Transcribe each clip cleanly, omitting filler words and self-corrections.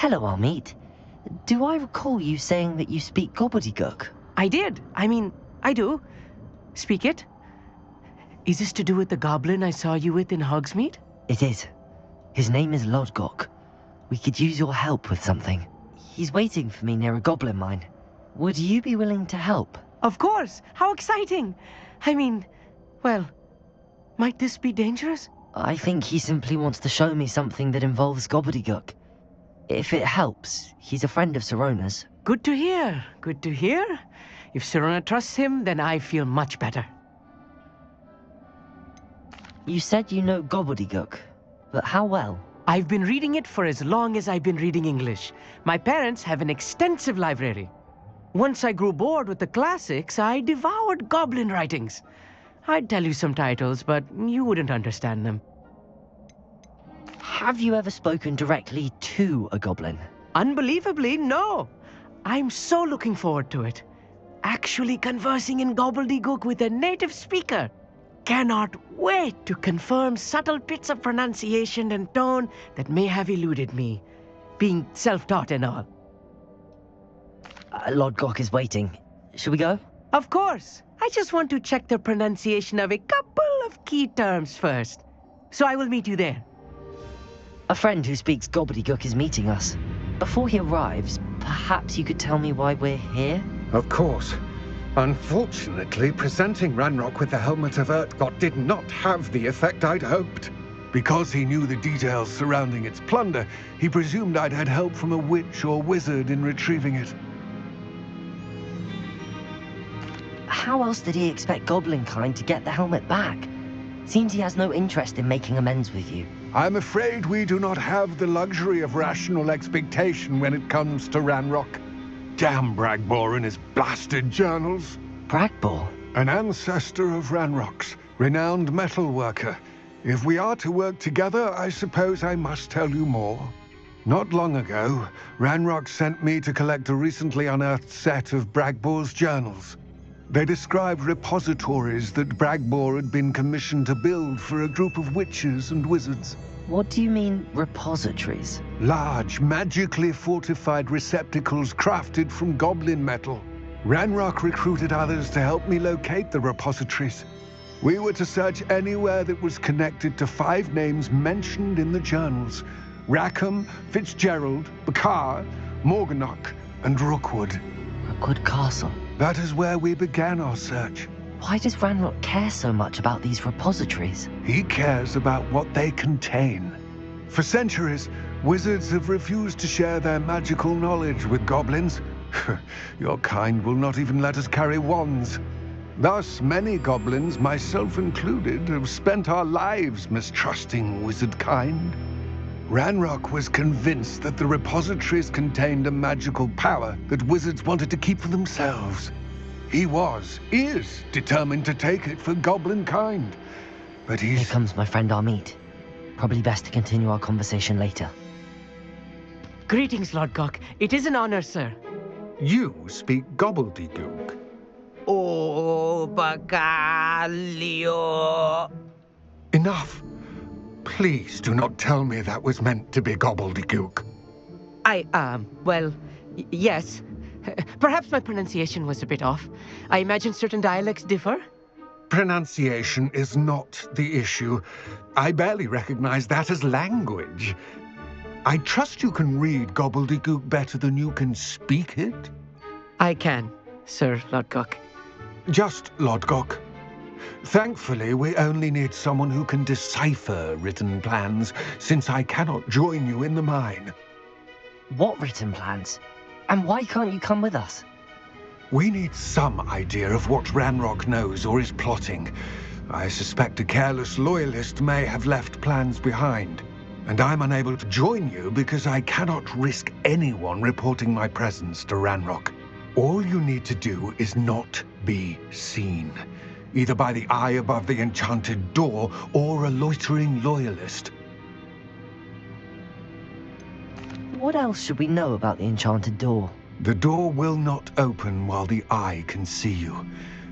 Hello, Amit. Do I recall you saying that you speak gobbledygook? I did. I do. Speak it. Is this to do with the goblin I saw you with in Hogsmeade? It is. His name is Lodgok. We could use your help with something. He's waiting for me near a goblin mine. Would you be willing to help? Of course. How exciting. Well, might this be dangerous? I think he simply wants to show me something that involves gobbledygook. If it helps, he's a friend of Sirona's. Good to hear. Good to hear. If Sirona trusts him, then I feel much better. You said you know gobbledygook, but how well? I've been reading it for as long as I've been reading English. My parents have an extensive library. Once I grew bored with the classics, I devoured goblin writings. I'd tell you some titles, but you wouldn't understand them. Have you ever spoken directly to a goblin? Unbelievably, no. I'm so looking forward to it. Actually conversing in gobbledygook with a native speaker. Cannot wait to confirm subtle bits of pronunciation and tone that may have eluded me, being self-taught and all. Lodgok is waiting. Shall we go? Of course. I just want to check the pronunciation of a couple of key terms first. So I will meet you there. A friend who speaks gobbledygook is meeting us. Before he arrives, perhaps you could tell me why we're here? Of course. Unfortunately, presenting Ranrock with the Helmet of Urtkot did not have the effect I'd hoped. Because he knew the details surrounding its plunder, he presumed I'd had help from a witch or wizard in retrieving it. How else did he expect Goblinkind to get the helmet back? Seems he has no interest in making amends with you. I'm afraid we do not have the luxury of rational expectation when it comes to Ranrock. Damn Bragbor and his blasted journals. Bragbor? An ancestor of Ranrock's, renowned metal worker. If we are to work together, I suppose I must tell you more. Not long ago, Ranrock sent me to collect a recently unearthed set of Bragbor's journals. They described repositories that Bragbor had been commissioned to build for a group of witches and wizards. What do you mean, repositories? Large, magically fortified receptacles crafted from goblin metal. Ranrock recruited others to help me locate the repositories. We were to search anywhere that was connected to 5 names mentioned in the journals: Rackham, Fitzgerald, Bakar, Morganach, and Rookwood. Rookwood Castle. That is where we began our search. Why does Ranrock care so much about these repositories? He cares about what they contain. For centuries, wizards have refused to share their magical knowledge with goblins. Your kind will not even let us carry wands. Thus, many goblins, myself included, have spent our lives mistrusting wizard kind. Ranrock was convinced that the repositories contained a magical power that wizards wanted to keep for themselves. He is determined to take it for goblin kind. But Here comes my friend Amit. Probably best to continue our conversation later. Greetings, Lodgok. It is an honor, sir. You speak gobbledygook. Oh, Bagalio. Enough. Please do not tell me that was meant to be gobbledygook. Yes. Perhaps my pronunciation was a bit off. I imagine certain dialects differ. Pronunciation is not the issue. I barely recognize that as language. I trust you can read gobbledygook better than you can speak it? I can, Sir Lodgok. Just Lodgok. Thankfully, we only need someone who can decipher written plans, since I cannot join you in the mine. What written plans? And why can't you come with us? We need some idea of what Ranrock knows or is plotting. I suspect a careless loyalist may have left plans behind. And I'm unable to join you because I cannot risk anyone reporting my presence to Ranrock. All you need to do is not be seen, either by the eye above the enchanted door or a loitering loyalist. What else should we know about the enchanted door? The door will not open while the eye can see you.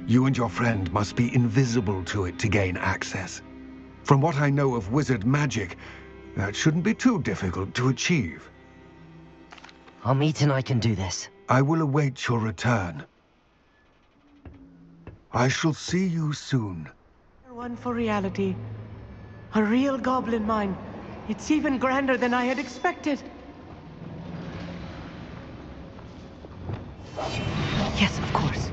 You and your friend must be invisible to it to gain access. From what I know of wizard magic, that shouldn't be too difficult to achieve. Amit and I can do this. I will await your return. I shall see you soon. One for reality. A real goblin mine. It's even grander than I had expected. Yes, of course.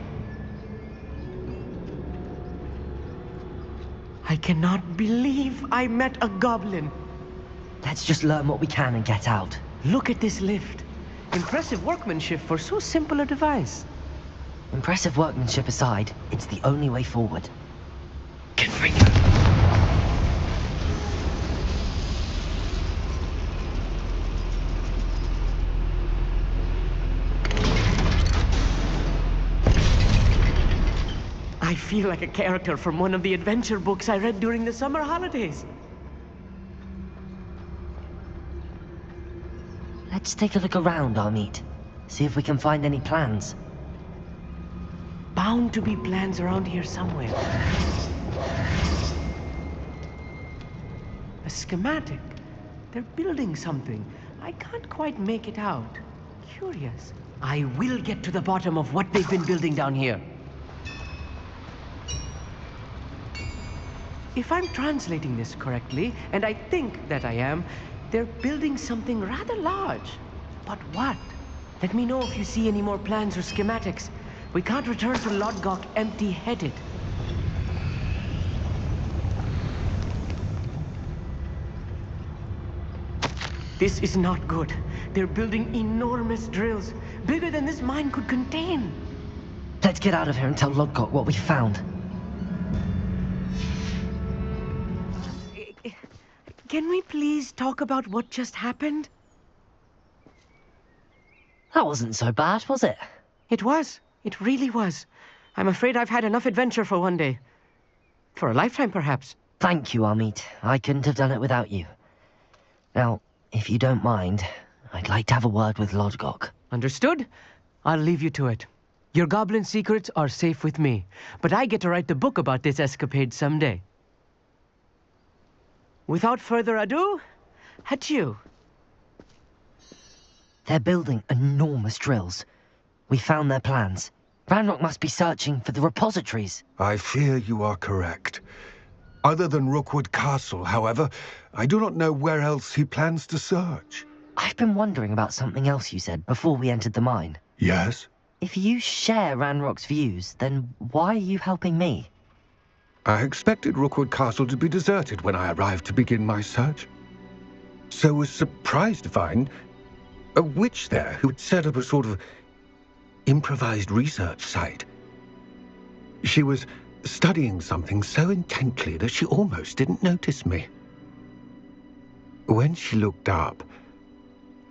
I cannot believe I met a goblin. Let's just learn what we can and get out. Look at this lift. Impressive workmanship for so simple a device. Impressive workmanship aside, it's the only way forward. Get free. I feel like a character from one of the adventure books I read during the summer holidays. Let's take a look around, Amit. See if we can find any plans. Bound to be plans around here somewhere. A schematic. They're building something. I can't quite make it out. Curious. I will get to the bottom of what they've been building down here. If I'm translating this correctly, and I think that I am, they're building something rather large. But what? Let me know if you see any more plans or schematics. We can't return to Lodgok empty-headed. This is not good. They're building enormous drills, bigger than this mine could contain. Let's get out of here and tell Lodgok what we found. Can we please talk about what just happened? That wasn't so bad, was it? It was. It really was. I'm afraid I've had enough adventure for one day. For a lifetime, perhaps. Thank you, Amit. I couldn't have done it without you. Now, if you don't mind, I'd like to have a word with Lodgok. Understood? I'll leave you to it. Your goblin secrets are safe with me, but I get to write the book about this escapade someday. Without further ado, adieu. They're building enormous drills. We found their plans. Ranrock must be searching for the repositories. I fear you are correct. Other than Rookwood Castle, however, I do not know where else he plans to search. I've been wondering about something else you said before we entered the mine. Yes? If you share Ranrock's views, then why are you helping me? I expected Rookwood Castle to be deserted when I arrived to begin my search. So was surprised to find a witch there who had set up a sort of improvised research site. She was studying something so intently that she almost didn't notice me. When she looked up,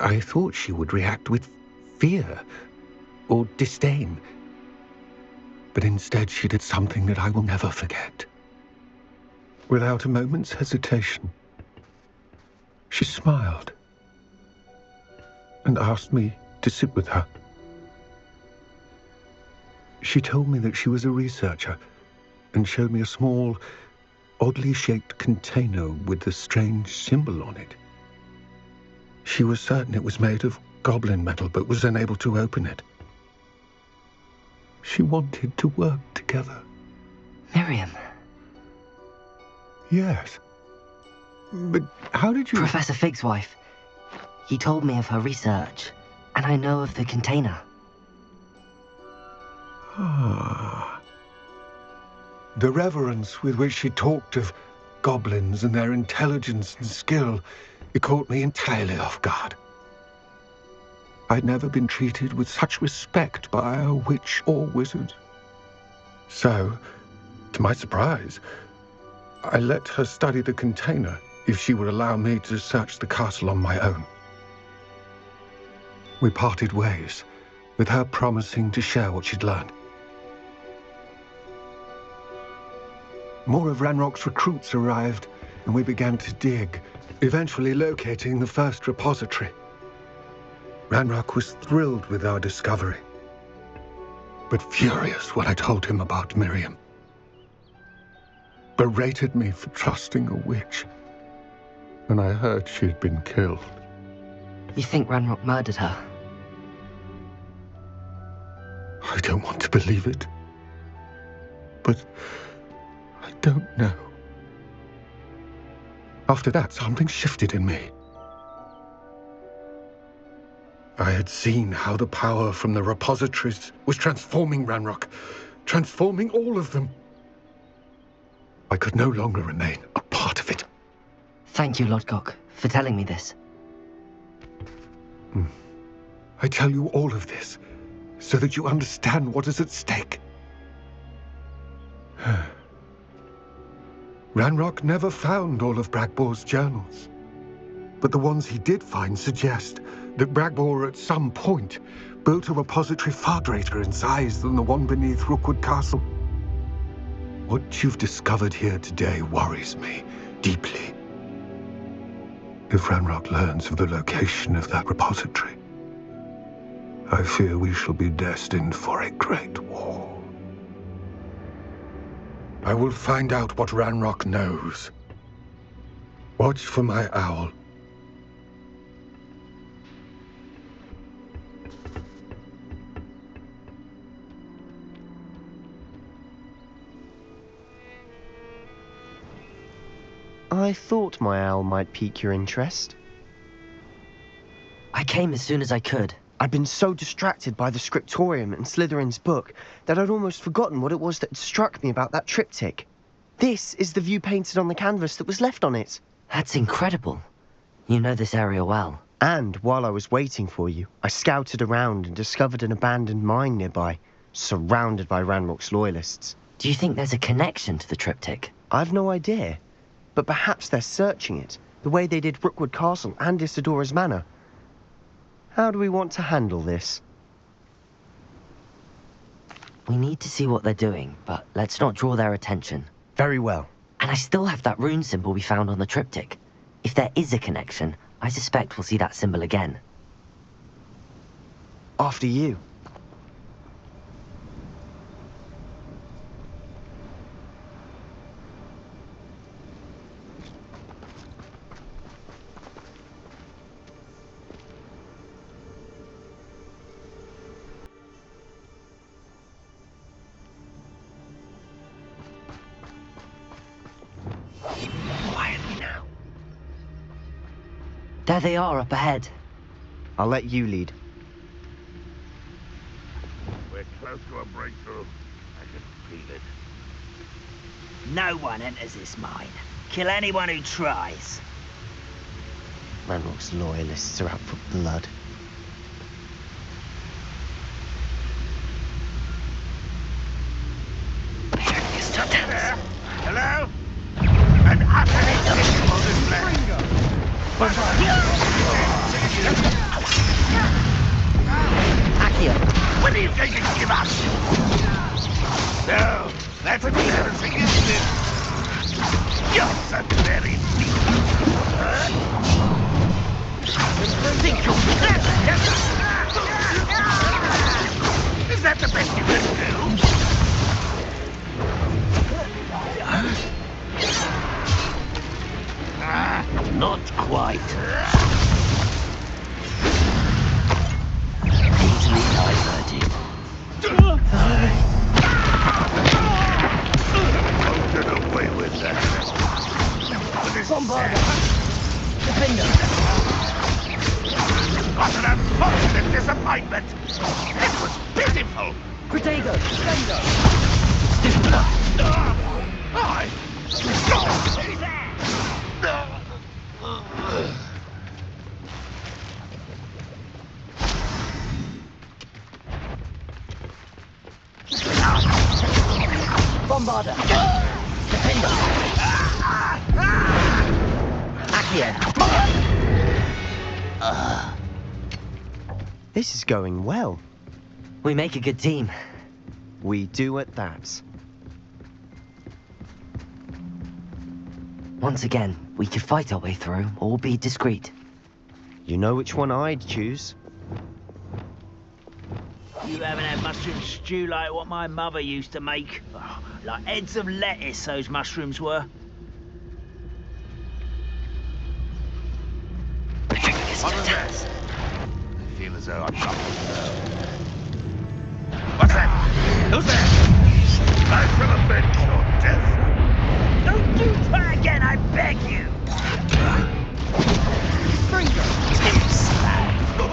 I thought she would react with fear or disdain. But instead she did something that I will never forget. Without a moment's hesitation, she smiled and asked me to sit with her. She told me that she was a researcher and showed me a small, oddly shaped container with a strange symbol on it. She was certain it was made of goblin metal, but was unable to open it. She wanted to work together. Miriam. Yes. But how did you... Professor Fig's wife. He told me of her research, and I know of the container. Ah. The reverence with which she talked of goblins and their intelligence and skill, it caught me entirely off guard. I'd never been treated with such respect by a witch or wizard. So, to my surprise, I let her study the container if she would allow me to search the castle on my own. We parted ways, with her promising to share what she'd learned. More of Ranrock's recruits arrived, and we began to dig, eventually locating the first repository. Ranrock was thrilled with our discovery, but furious when I told him about Miriam. Berated me for trusting a witch, and I heard she'd been killed. You think Ranrock murdered her? I don't want to believe it. But I don't know. After that, something shifted in me. I had seen how the power from the repositories was transforming Ranrock, transforming all of them. I could no longer remain a part of it. Thank you, Lodgok, for telling me this. I tell you all of this so that you understand what is at stake. Ranrock never found all of Bragbor's journals, but the ones he did find suggest that Bragbor at some point built a repository far greater in size than the one beneath Rookwood Castle. What you've discovered here today worries me deeply. If Ranrock learns of the location of that repository, I fear we shall be destined for a great war. I will find out what Ranrock knows. Watch for my owl. I thought my owl might pique your interest. I came as soon as I could. I'd been so distracted by the scriptorium and Slytherin's book that I'd almost forgotten what it was that had struck me about that triptych. This is the view painted on the canvas that was left on it. That's incredible. You know this area well. And while I was waiting for you, I scouted around and discovered an abandoned mine nearby, surrounded by Ranrock's loyalists. Do you think there's a connection to the triptych? I've no idea, but perhaps they're searching it, the way they did Rookwood Castle and Isidora's Manor. How do we want to handle this? We need to see what they're doing, but let's not draw their attention. Very well. And I still have that rune symbol we found on the triptych. If there is a connection, I suspect we'll see that symbol again. After you. Quietly now. There they are up ahead. I'll let you lead. We're close to a breakthrough. I can feel it. No one enters this mine. Kill anyone who tries. Ranrock's loyalists are out for blood. Hello? An utterly despicable display. Accio! When are you going to give up? No, that's embarrassing, isn't it? You're so very weak. Think you'll be Is that the best you can do? Not quite. Easily diverted. Don't get away with that. What an unfortunate disappointment! It was pitiful! Protego! Bombarder! Defender! Accio! This is going well. We make a good team. We do at that. Once again, we could fight our way through, or be discreet. You know which one I'd choose. You haven't had mushroom stew like what my mother used to make. Oh, like heads of lettuce, those mushrooms were. What was that? I feel as though I'm not. What's that? Who's there? I shall avenge your death. Don't you try again, I beg you! Fringo! Too slow.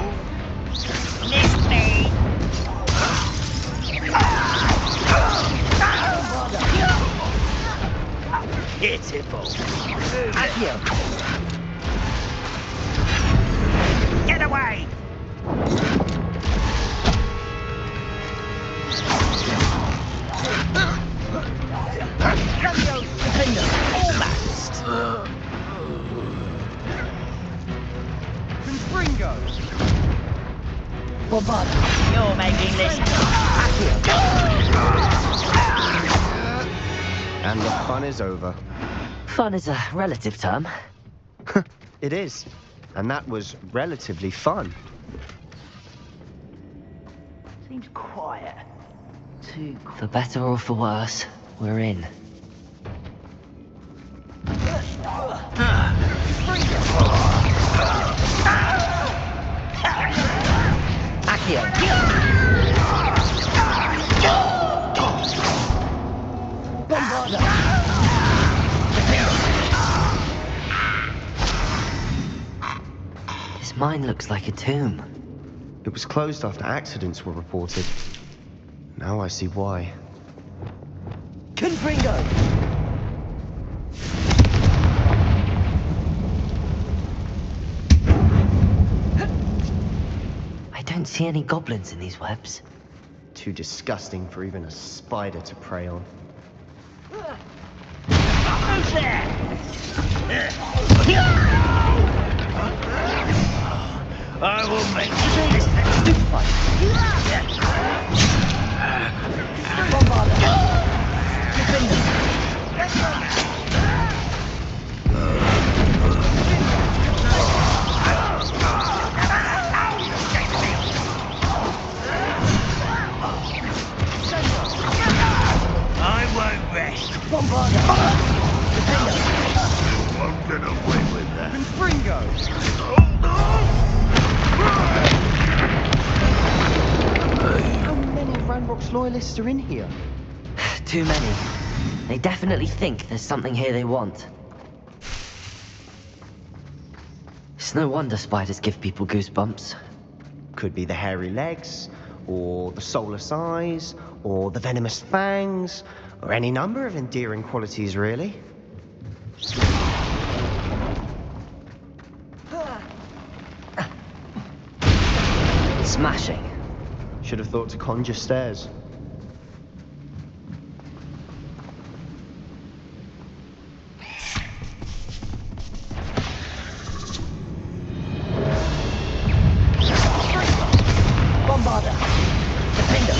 Miss me! Pitiful. Accio! Get away! Levio's defender! Almost. Confringo! Bombarda! You're making this. And the fun is over. Fun is a relative term. It is. And that was relatively fun. Seems quiet. Too quiet. For better or for worse, we're in. Accio! Bombarda! This mine looks like a tomb. It was closed after accidents were reported. Now I see why. Confringo! I don't see any goblins in these webs. Too disgusting for even a spider to prey on. Who's there? I will make this next fight. Bombarda! I won't rest. Bombarda! You won't get away with that. Confringo! How many Ranrock's loyalists are in here? Too many. They definitely think there's something here they want. It's no wonder spiders give people goosebumps. Could be the hairy legs, or the soulless eyes, or the venomous fangs, or any number of endearing qualities, really. Smashing. Should have thought to conjure stairs. Bombarda! Defender!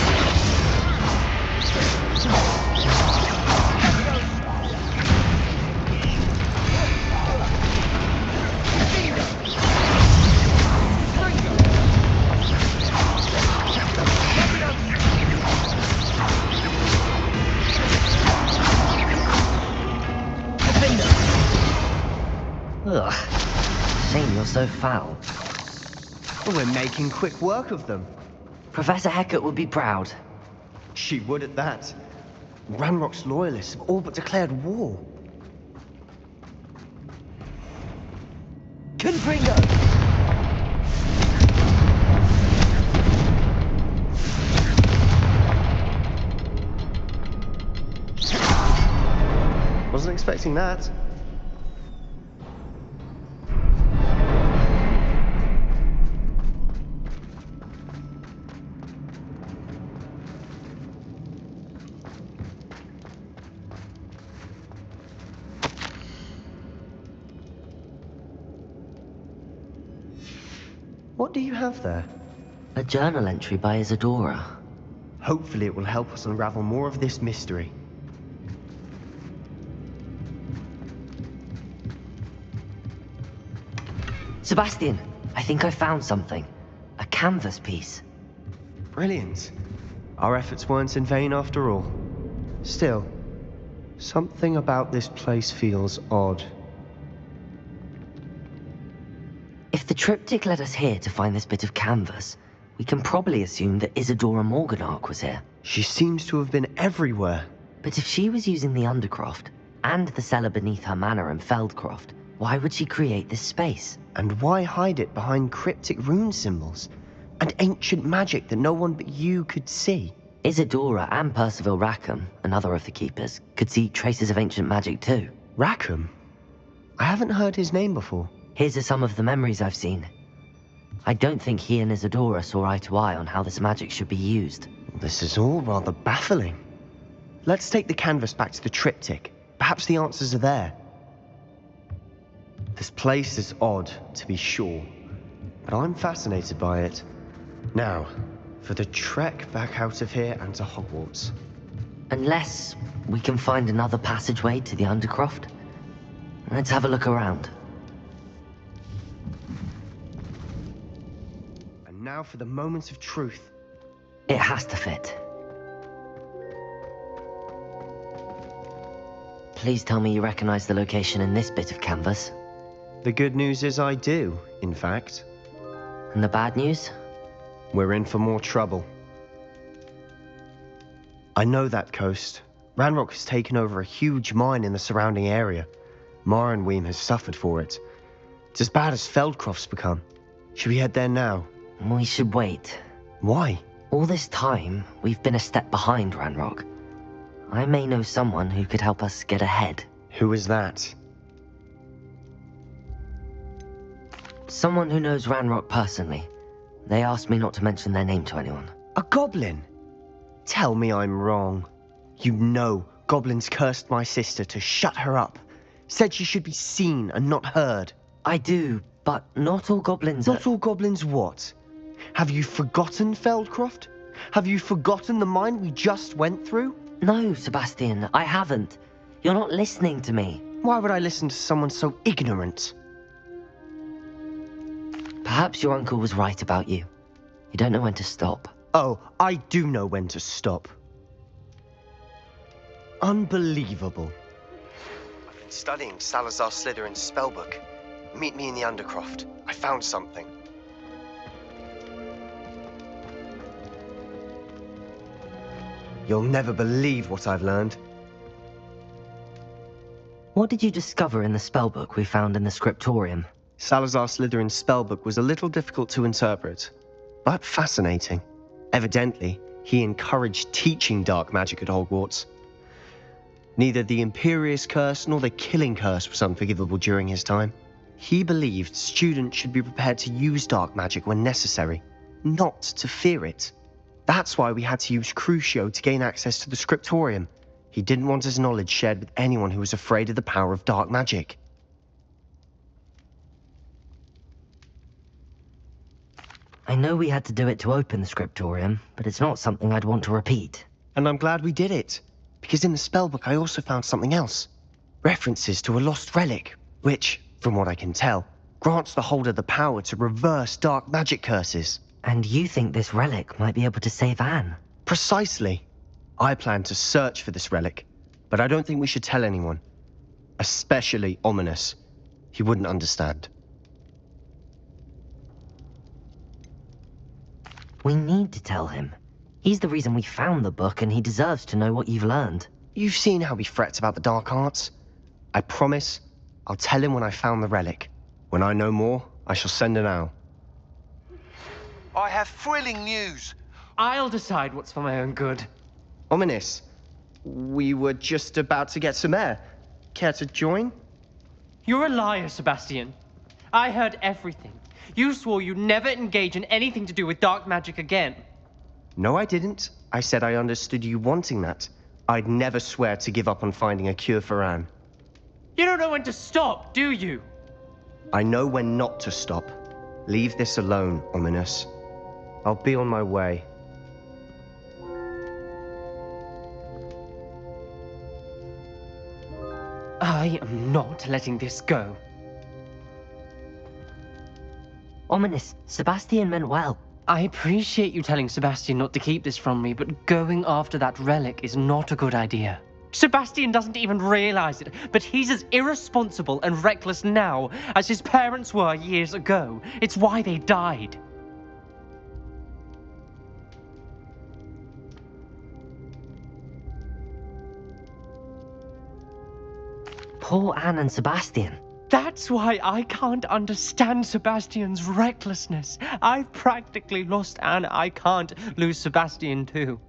Ugh. Shame you're so foul. Well, we're making quick work of them. Professor Hecat would be proud. She would at that. Ranrock's loyalists have all but declared war. Confringo! Wasn't expecting that. What do you have there? A journal entry by Isadora. Hopefully it will help us unravel more of this mystery. Sebastian, I think I found something. A canvas piece. Brilliant. Our efforts weren't in vain after all. Still, something about this place feels odd. If the triptych led us here to find this bit of canvas, we can probably assume that Isadora Morganark was here. She seems to have been everywhere. But if she was using the Undercroft and the cellar beneath her manor in Feldcroft, why would she create this space? And why hide it behind cryptic rune symbols and ancient magic that no one but you could see? Isadora and Percival Rackham, another of the keepers, could see traces of ancient magic too. Rackham? I haven't heard his name before. Here's some of the memories I've seen. I don't think he and Isadora saw eye to eye on how this magic should be used. This is all rather baffling. Let's take the canvas back to the triptych. Perhaps the answers are there. This place is odd, to be sure, but I'm fascinated by it. Now, for the trek back out of here and to Hogwarts. Unless we can find another passageway to the Undercroft. Let's have a look around. And now for the moment of truth. It has to fit. Please tell me you recognize the location in this bit of canvas. The good news is I do, in fact. And the bad news? We're in for more trouble. I know that coast. Ranrock has taken over a huge mine in the surrounding area. Marrenweem has suffered for it. It's as bad as Feldcroft's become. Should we head there now? We should wait. Why? All this time, we've been a step behind Ranrock. I may know someone who could help us get ahead. Who is that? Someone who knows Ranrock personally. They asked me not to mention their name to anyone. A goblin? Tell me I'm wrong. You know goblins cursed my sister to shut her up. Said she should be seen and not heard. I do, but not all goblins Not all goblins what? Have you forgotten Feldcroft? Have you forgotten the mine we just went through? No, Sebastian, I haven't. You're not listening to me. Why would I listen to someone so ignorant? Perhaps your uncle was right about you. You don't know when to stop. Oh, I do know when to stop. Unbelievable. I've been studying Salazar Slytherin's spellbook. Meet me in the Undercroft. I found something. You'll never believe what I've learned. What did you discover in the spellbook we found in the scriptorium? Salazar Slytherin's spellbook was a little difficult to interpret, but fascinating. Evidently, he encouraged teaching dark magic at Hogwarts. Neither the Imperious Curse nor the Killing Curse was unforgivable during his time. He believed students should be prepared to use dark magic when necessary, not to fear it. That's why we had to use Crucio to gain access to the scriptorium. He didn't want his knowledge shared with anyone who was afraid of the power of dark magic. I know we had to do it to open the scriptorium, but it's not something I'd want to repeat. And I'm glad we did it, because in the spellbook I also found something else. References to a lost relic, which, from what I can tell, grants the holder the power to reverse dark magic curses. And you think this relic might be able to save Anne? Precisely. I plan to search for this relic, but I don't think we should tell anyone. Especially Ominous. He wouldn't understand. We need to tell him. He's the reason we found the book, and he deserves to know what you've learned. You've seen how he frets about the dark arts. I promise I'll tell him when I found the relic. When I know more, I shall send an owl. I have thrilling news. I'll decide what's for my own good. Ominous, we were just about to get some air. Care to join? You're a liar, Sebastian. I heard everything. You swore you'd never engage in anything to do with dark magic again. No, I didn't. I said I understood you wanting that. I'd never swear to give up on finding a cure for Anne. You don't know when to stop, do you? I know when not to stop. Leave this alone, Ominous. I'll be on my way. I am not letting this go. Ominous, Sebastian meant well. I appreciate you telling Sebastian not to keep this from me, but going after that relic is not a good idea. Sebastian doesn't even realize it, but he's as irresponsible and reckless now as his parents were years ago. It's why they died. Poor Anne and Sebastian. That's why I can't understand Sebastian's recklessness. I've practically lost Anne. I can't lose Sebastian too.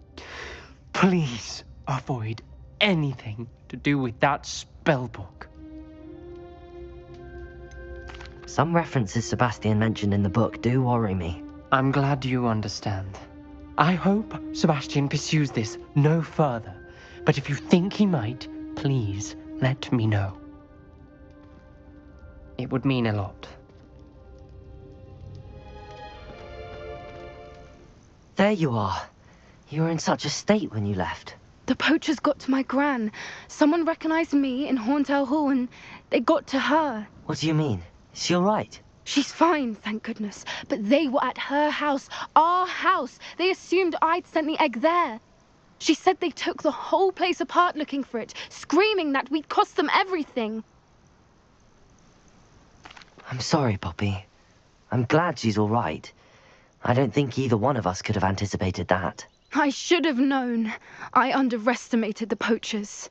Please avoid anything to do with that spellbook. Some references Sebastian mentioned in the book do worry me. I'm glad you understand. I hope Sebastian pursues this no further. But if you think he might, please let me know. It would mean a lot. There you are. You were in such a state when you left. The poachers got to my gran. Someone recognized me in Horntail Hall and they got to her. What do you mean? Is she alright? She's fine, thank goodness. But they were at her house, our house. They assumed I'd sent the egg there. She said they took the whole place apart looking for it, screaming that we'd cost them everything. I'm sorry, Poppy. I'm glad she's alright. I don't think either one of us could have anticipated that. I should have known. I underestimated the poachers.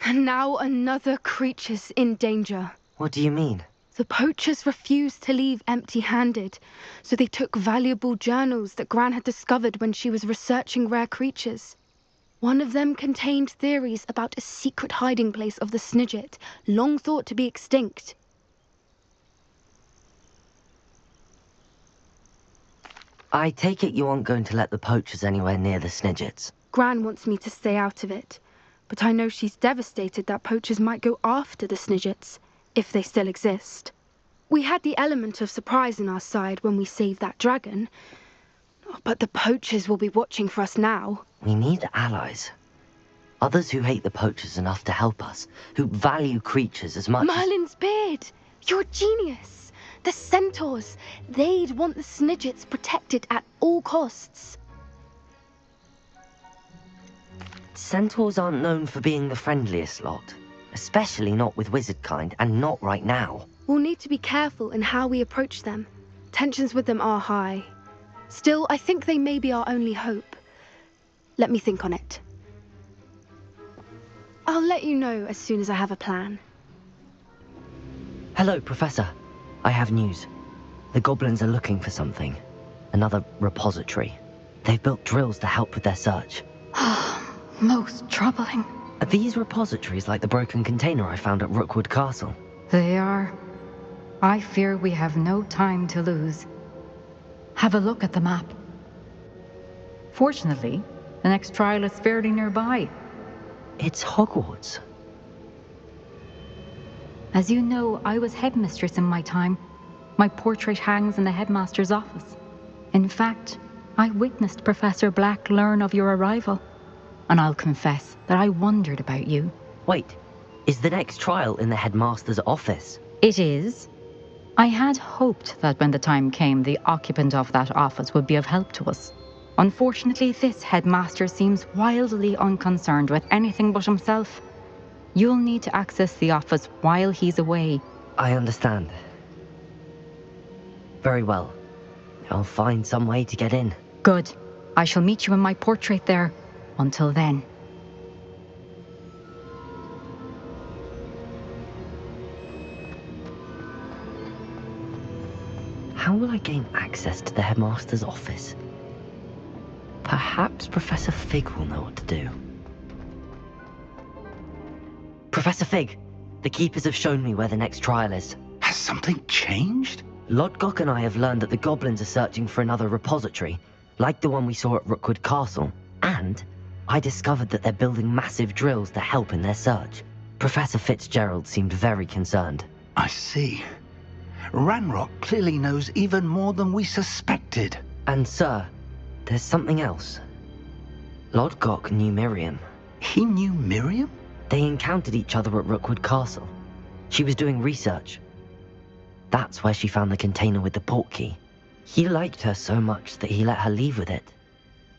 And now another creature's in danger. What do you mean? The poachers refused to leave empty-handed, so they took valuable journals that Gran had discovered when she was researching rare creatures. One of them contained theories about a secret hiding place of the Snidget, long thought to be extinct. I take it you aren't going to let the poachers anywhere near the Snidgets. Gran wants me to stay out of it, but I know she's devastated that poachers might go after the Snidgets, if they still exist. We had the element of surprise on our side when we saved that dragon, but the poachers will be watching for us now. We need allies. Others who hate the poachers enough to help us, who value creatures as much Merlin's beard! You're a genius! The centaurs! They'd want the Snidgets protected at all costs. Centaurs aren't known for being the friendliest lot. Especially not with wizard kind, and not right now. We'll need to be careful in how we approach them. Tensions with them are high. Still, I think they may be our only hope. Let me think on it. I'll let you know as soon as I have a plan. Hello, Professor. I have news. The goblins are looking for something. Another repository. They've built drills to help with their search. Most troubling. Are these repositories like the broken container I found at Rookwood Castle? They are. I fear we have no time to lose. Have a look at the map. Fortunately, the next trial is fairly nearby. It's Hogwarts. As you know, I was headmistress in my time. My portrait hangs in the headmaster's office. In fact, I witnessed Professor Black learn of your arrival. And I'll confess that I wondered about you. Wait, is the next trial in the headmaster's office? It is. I had hoped that when the time came, the occupant of that office would be of help to us. Unfortunately, this headmaster seems wildly unconcerned with anything but himself. You'll need to access the office while he's away. I understand. Very well. I'll find some way to get in. Good. I shall meet you in my portrait there. Until then. How will I gain access to the headmaster's office? Perhaps Professor Fig will know what to do. Professor Fig, the keepers have shown me where the next trial is. Has something changed? Lodgok and I have learned that the goblins are searching for another repository, like the one we saw at Rookwood Castle, and I discovered that they're building massive drills to help in their search. Professor Fitzgerald seemed very concerned. I see. Ranrock clearly knows even more than we suspected. And sir, there's something else. Lodgok knew Miriam. He knew Miriam? They encountered each other at Rookwood Castle. She was doing research. That's where she found the container with the portkey. He liked her so much that he let her leave with it,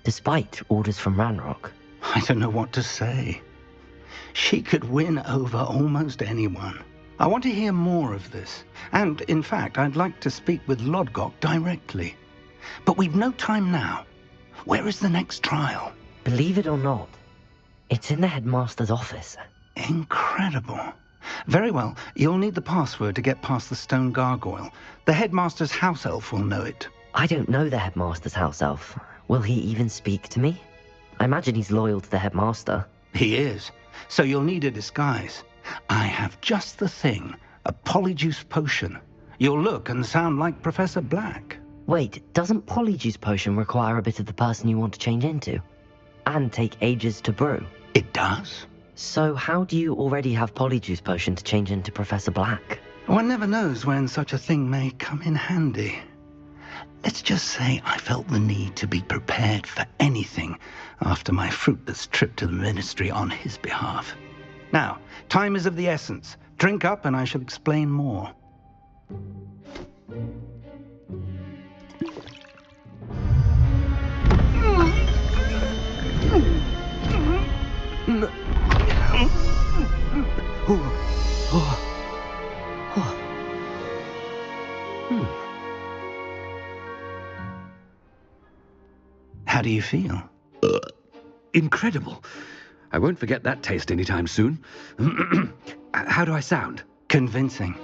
despite orders from Ranrock. I don't know what to say. She could win over almost anyone. I want to hear more of this. And, in fact, I'd like to speak with Lodgok directly. But we've no time now. Where is the next trial? Believe it or not, it's in the headmaster's office. Incredible. Very well. You'll need the password to get past the stone gargoyle. The headmaster's house elf will know it. I don't know the headmaster's house elf. Will he even speak to me? I imagine he's loyal to the headmaster. He is. So you'll need a disguise. I have just the thing. A polyjuice potion. You'll look and sound like Professor Black. Wait, doesn't Polyjuice Potion require a bit of the person you want to change into? And take ages to brew? It does. So how do you already have Polyjuice Potion to change into Professor Black? One never knows when such a thing may come in handy. Let's just say I felt the need to be prepared for anything after my fruitless trip to the ministry on his behalf. Now, time is of the essence. Drink up and I shall explain more. How do you feel? Incredible. I won't forget that taste anytime soon. How do I sound? Convincing.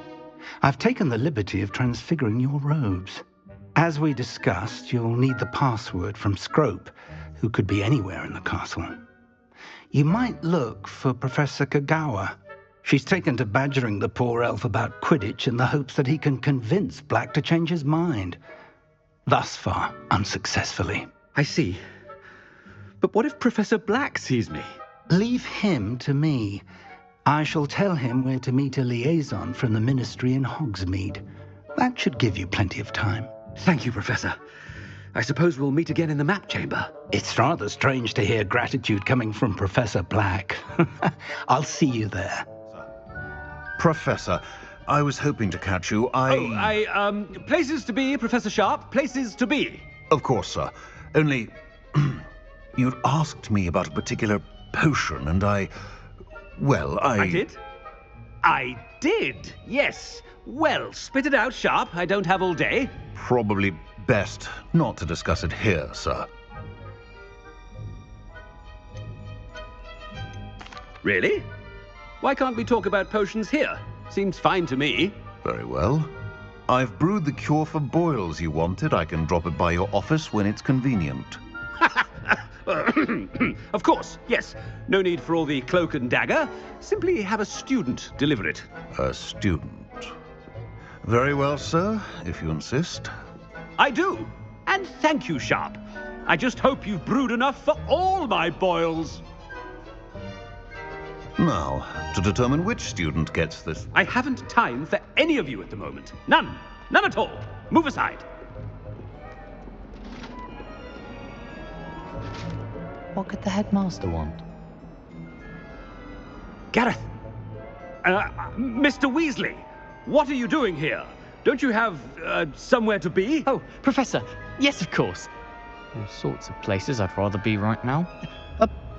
I've taken the liberty of transfiguring your robes. As we discussed, you'll need the password from Scrope, who could be anywhere in the castle. You might look for Professor Kagawa. She's taken to badgering the poor elf about Quidditch in the hopes that he can convince Black to change his mind. Thus far, unsuccessfully. I see. But what if Professor Black sees me? Leave him to me. I shall tell him where to meet a liaison from the ministry in Hogsmeade. That should give you plenty of time. Thank you, Professor. I suppose we'll meet again in the map chamber. It's rather strange to hear gratitude coming from Professor Black. I'll see you there. Professor, I was hoping to catch you. Places to be, Professor Sharp. Places to be. Of course, sir. Only, you'd asked me about a particular potion, and I did? I did, yes. Well, spit it out, Sharp. I don't have all day. Probably best not to discuss it here, sir. Really? Why can't we talk about potions here? Seems fine to me. Very well. I've brewed the cure for boils you wanted. I can drop it by your office when it's convenient. Of course, yes. No need for all the cloak and dagger. Simply have a student deliver it. A student. Very well, sir, if you insist. I do. And thank you, Sharp. I just hope you've brewed enough for all my boils. Now, to determine which student gets this... I haven't time for any of you at the moment. None. None at all. Move aside. What could the headmaster want? Gareth! Mr. Weasley! What are you doing here? Don't you have, somewhere to be? Oh, Professor! Yes, of course! All sorts of places I'd rather be right now.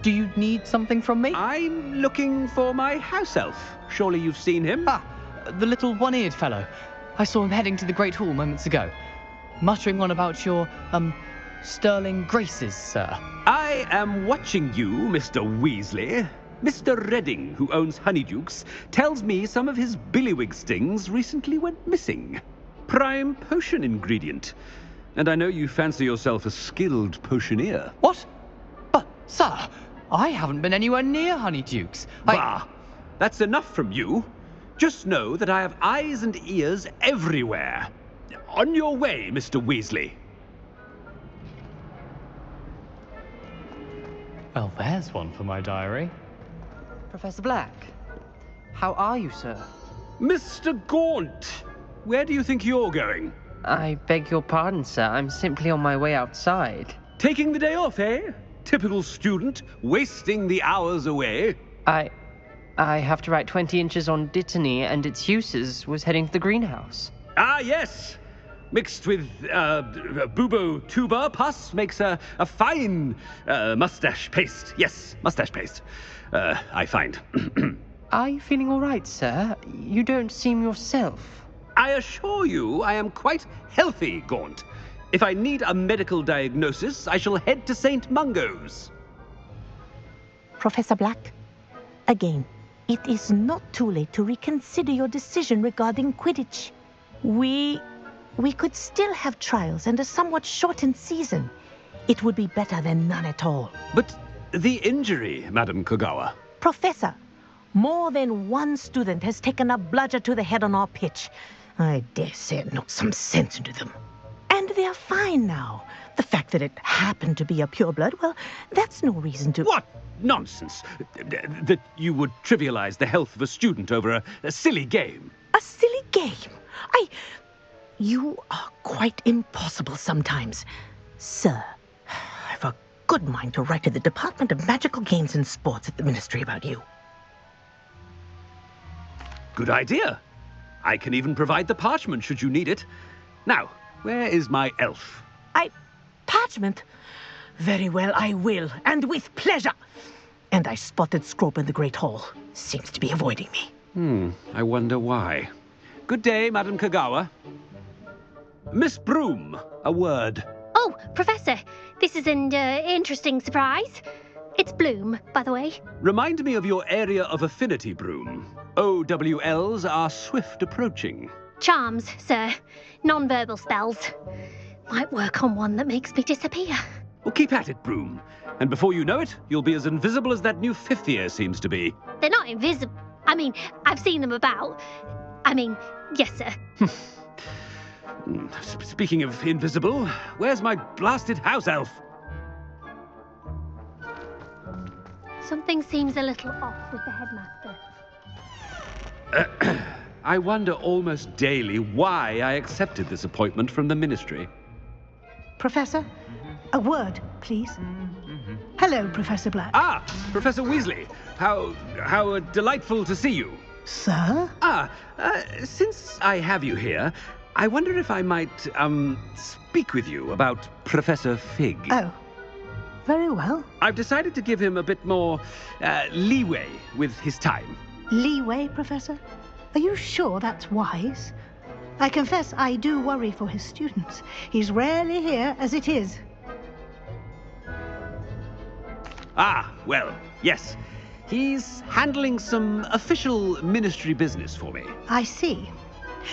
Do you need something from me? I'm looking for my house elf. Surely you've seen him? Ah, the little one-eared fellow. I saw him heading to the Great Hall moments ago. Muttering on about your, sterling graces, sir. I am watching you, Mr. Weasley. Mr. Redding, who owns Honeydukes, tells me some of his billywig stings recently went missing. Prime potion ingredient. And I know you fancy yourself a skilled potioneer. What? But, sir, I haven't been anywhere near Honeydukes. Bah! That's enough from you. Just know that I have eyes and ears everywhere. On your way, Mr. Weasley. Well, there's one for my diary. Professor Black, how are you, sir? Mr. Gaunt, where do you think you're going? I beg your pardon, sir. I'm simply on my way outside. Taking the day off, eh? Typical student, wasting the hours away. I have to write 20 inches on Dittany and its uses. Was heading to the greenhouse. Ah, yes. Mixed with bubo tuber pus makes a fine mustache paste. Yes, mustache paste. I find. Are you feeling all right, sir? You don't seem yourself. I assure you I am quite healthy, Gaunt. If I need a medical diagnosis, I shall head to St. Mungo's. Professor Black, again, It is not too late to reconsider your decision regarding Quidditch. We could still have trials and a somewhat shortened season. It would be better than none at all. But the injury, Madam Kogawa. Professor, more than one student has taken a bludger to the head on our pitch. I dare say it knocked some sense into them. And they are fine now. The fact that it happened to be a pureblood, well, that's no reason to... What nonsense! That you would trivialize the health of a student over a silly game. A silly game? You are quite impossible sometimes. Sir, I've a good mind to write to the Department of Magical Games and Sports at the Ministry about you. Good idea. I can even provide the parchment should you need it. Now, where is my elf? Parchment? Very well, I will, and with pleasure. And I spotted Scrope in the Great Hall. Seems to be avoiding me. I wonder why. Good day, Madam Kogawa. Miss Broom, a word. Oh, Professor, this is an interesting surprise. It's Bloom, by the way. Remind me of your area of affinity, Broom. OWLs are swift approaching. Charms, sir. Non-verbal spells. Might work on one that makes me disappear. Well, keep at it, Broom. And before you know it, you'll be as invisible as that new fifth year seems to be. They're not invisible. I mean, I've seen them about. Yes, sir. Speaking of invisible, where's my blasted house elf? Something seems a little off with the headmaster. I wonder almost daily why I accepted this appointment from the Ministry. Professor, a word, please. Hello, Professor Black. Ah, Professor Weasley. How delightful to see you. Sir? Since I have you here, I wonder if I might, speak with you about Professor Fig. Oh, very well. I've decided to give him a bit more, leeway with his time. Leeway, Professor? Are you sure that's wise? I confess I do worry for his students. He's rarely here as it is. Well, yes. He's handling some official ministry business for me. I see.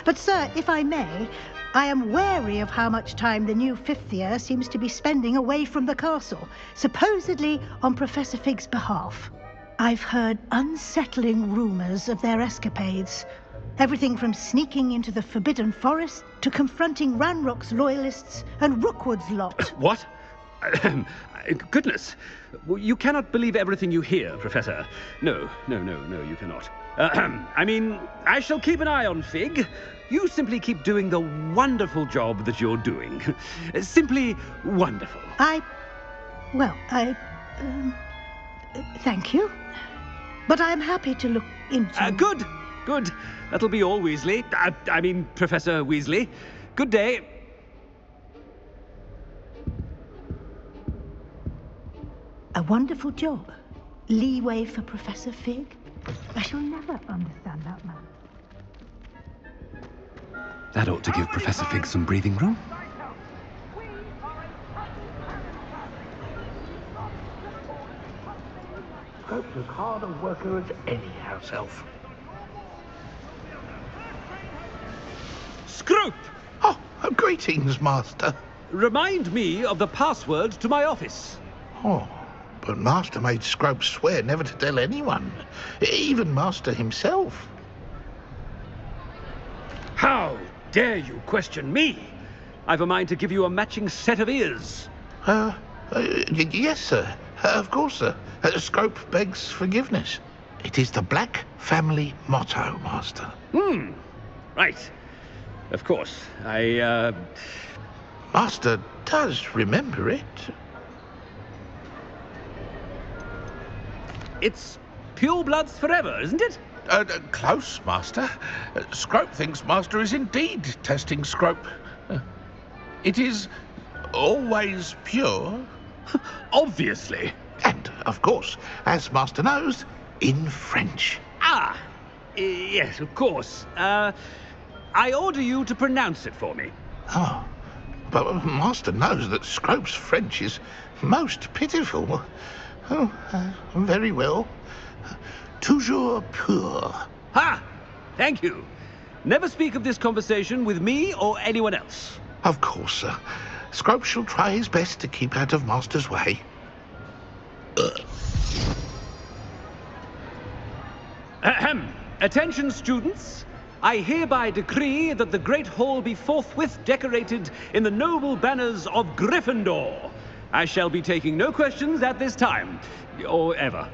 But, sir, if I may, I am wary of how much time the new fifth year seems to be spending away from the castle, supposedly on Professor Fig's behalf. I've heard unsettling rumors of their escapades. Everything from sneaking into the Forbidden Forest to confronting Ranrock's loyalists and Rookwood's lot. What? Goodness. You cannot believe everything you hear, Professor. No, you cannot. I shall keep an eye on Fig. You simply keep doing the wonderful job that you're doing. Simply wonderful. Thank you. But I am happy to look into... Good. That'll be all, Weasley. Professor Weasley. Good day. A wonderful job. Leeway for Professor Fig. I shall never understand that man. That ought to give Professor Fig some breathing room. Scrope's as hard a worker as any house elf. Scrope! Oh, greetings, Master. Remind me of the password to my office. Oh, but Master made Scrope swear never to tell anyone, even Master himself. How dare you question me? I've a mind to give you a matching set of ears. Yes, sir. Of course, sir. Scrope begs forgiveness. It is the Black family motto, Master. Right. Of course. Master does remember it. It's purebloods forever, isn't it? Close, Master. Scrope thinks Master is indeed testing Scrope. It is always pure. Obviously. And, of course, as Master knows, in French. Yes, of course. I order you to pronounce it for me. Oh, but Master knows that Scrope's French is most pitiful. Oh, very well. toujours pur. Ha! Thank you. Never speak of this conversation with me or anyone else. Of course, sir. Scrope shall try his best to keep out of Master's way. Ahem. Attention, students. I hereby decree that the Great Hall be forthwith decorated in the noble banners of Gryffindor. I shall be taking no questions at this time, or ever.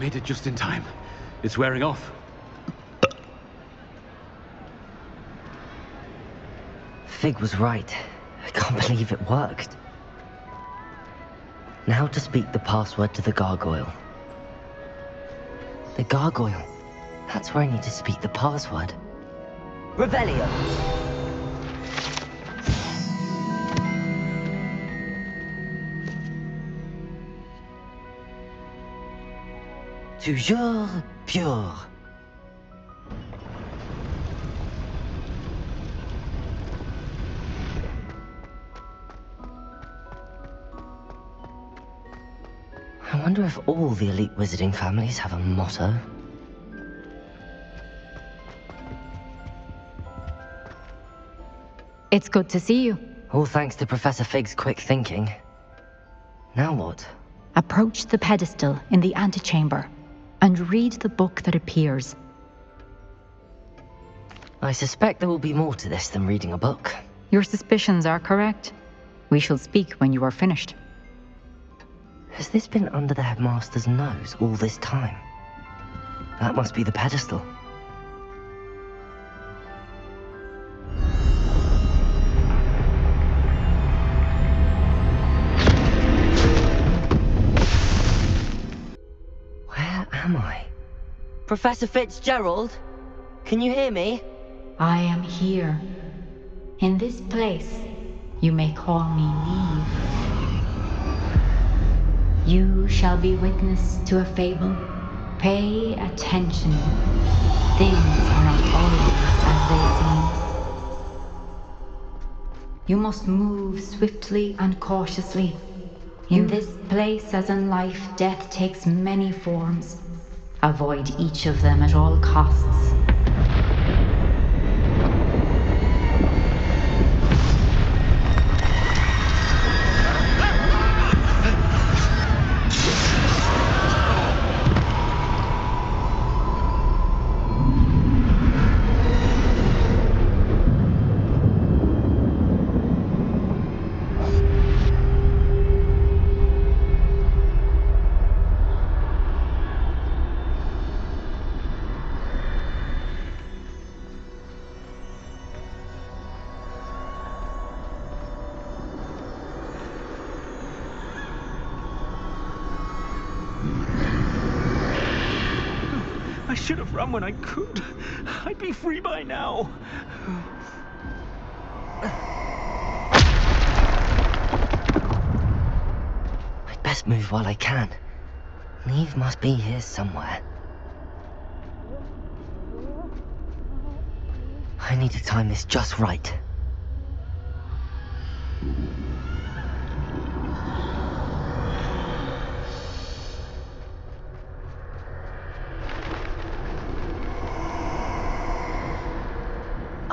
Made it just in time. It's wearing off. Fig was right. I can't believe it worked. Now to speak the password to the gargoyle. The gargoyle. That's where I need to speak the password. Revelio! Toujours pure. I wonder if all the elite wizarding families have a motto. It's good to see you. All thanks to Professor Fig's quick thinking. Now what? Approach the pedestal in the antechamber and read the book that appears. I suspect there will be more to this than reading a book. Your suspicions are correct. We shall speak when you are finished. Has this been under the headmaster's nose all this time? That must be the pedestal. Where am I? Professor Fitzgerald? Can you hear me? I am here. In this place, you may call me Neve. You shall be witness to a fable. Pay attention. Things are not always as they seem. You must move swiftly and cautiously. In this place, as in life, death takes many forms. Avoid each of them at all costs. I should have run when I could. I'd be free by now. I'd best move while I can. Neve must be here somewhere. I need to time this just right.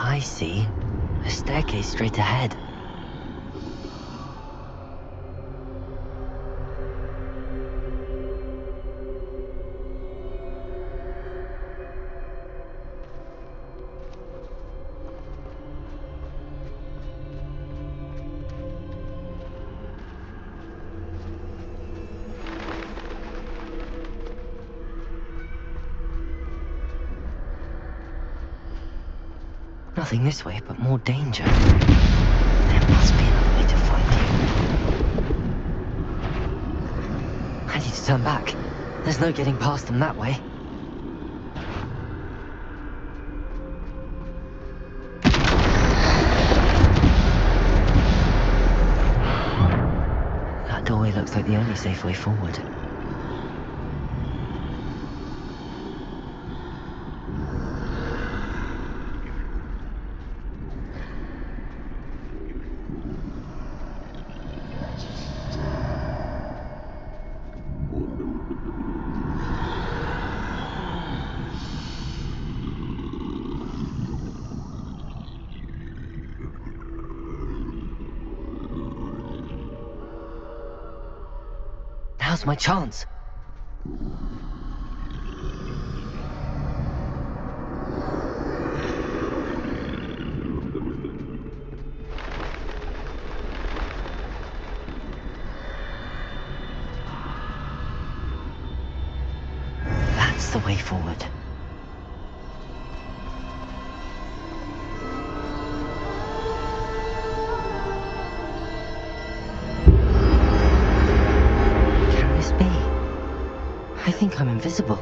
I see. A staircase straight ahead. Nothing this way, but more danger. There must be another way to find you. I need to turn back. There's no getting past them that way. That doorway looks like the only safe way forward. Now's my chance. That's the way forward. Can this be? I think I'm invisible.